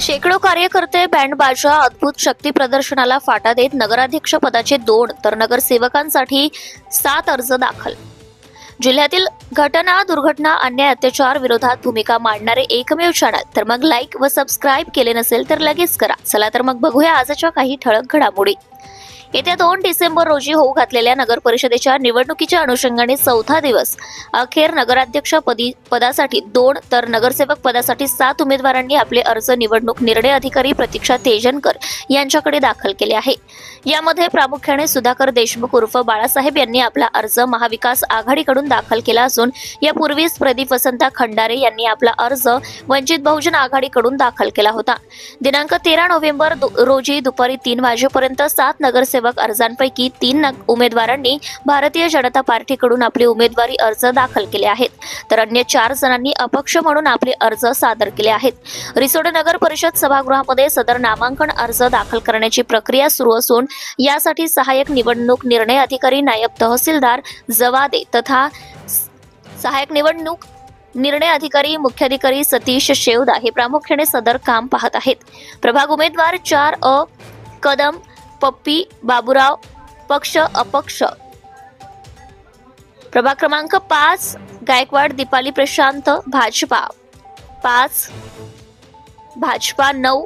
शेकडो कार्यकर्ते बँड बाजा अद्भुत शक्ती प्रदर्शनाला फाटा देत नगराध्यक्ष पदाचे 2 तर नगरसेवकांसाठी 7 अर्ज दाखल। जिल्ह्यातील घटना, दुर्घटना, अन्याय, अत्याचार विरोधात भूमिका मांडणारे एकमेव चॅनल। तर मग लाईक व सबस्क्राईब केले नसेल तर लगेच करा। चला तर मग बघूया आजच्या काही ठळक घडामोडी। येत्या 2 डिसेंबर रोजी होऊ घातलेल्या नगर परिषदेच्या निवडणुकीच्या अनुषंगाने 4था दिवस अखेर नगराध्यक्ष पदासाठी 2 तर नगरसेवक पदासाठी 7 उमेदवारांनी आपले अर्ज निवडणूक निर्णय अधिकारी प्रतीक्षा तेजनकर यांच्याकडे दाखल केले आहे। यामध्ये प्रामुख्याने सुधाकर देशमुख उर्फ बाळासाहेब यांनी आपला अर्ज महाविकास आघाडीकडून दाखल केला असून यापूर्वीच प्रदीप वसंता खंडारे यांनी आपला अर्ज वंचित बहुजन आघाडीकडून दाखल केला होता। दिनांक 13 नोव्हेंबर रोजी दुपारी 3 वाजेपर्यंत 7 नगरसेवक अर्जांपैकी 3 उमेदवारांनी भारतीय जनता पार्टीकडून आपले उमेदवारी अर्ज दाखल केले आहेत, तर अन्य 4 जणांनी अपक्ष म्हणून आपले अर्ज सादर केले आहेत। रिसोड नगर परिषद सभागृहामध्ये सदर नामांकन अर्ज दाखल करण्याची प्रक्रिया सुरू असून यासाठी सहाय्यक निवडणूक निर्णय अधिकारी, नायब तहसीलदार जवादे तथा सहाय्यक निवडणूक निर्णय अधिकारी मुख्याधिकारी सतीश शेवदा हे प्रामुख्याने सदर काम पाहत आहेत। प्रभाग उमेदवार 4 कदम पप्पी बाबूराव पक्ष अपक्ष, प्रभाग क्रमांक 5 गायकवाड दीपाली प्रशांत भाजपा 5, भाजपा 9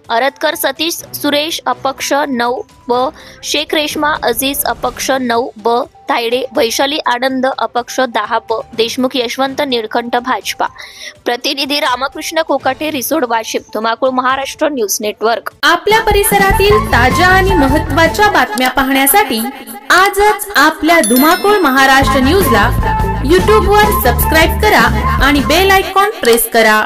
अरतकर सतीश सुरेश अपक्ष 9 व शेख रेशमा अजीज अपक्ष 9 ब, तायडे वैशाली आनंद अपक्ष 10 ब, देशमुख यशवंत निळकंठ भाजपा। प्रतिनिधी रामकृष्ण कोकाटे, रिसोड, वाशिम, धुमाकूळ महाराष्ट्र न्यूज नेटवर्क। आपल्या परिसरातील ताज्या आणि महत्त्वाच्या बातम्या पाहण्यासाठी आजच आपल्या धुमाकूळ महाराष्ट्र न्यूजला YouTube वर सबस्क्राइब करा आणि बेल आयकॉन प्रेस करा।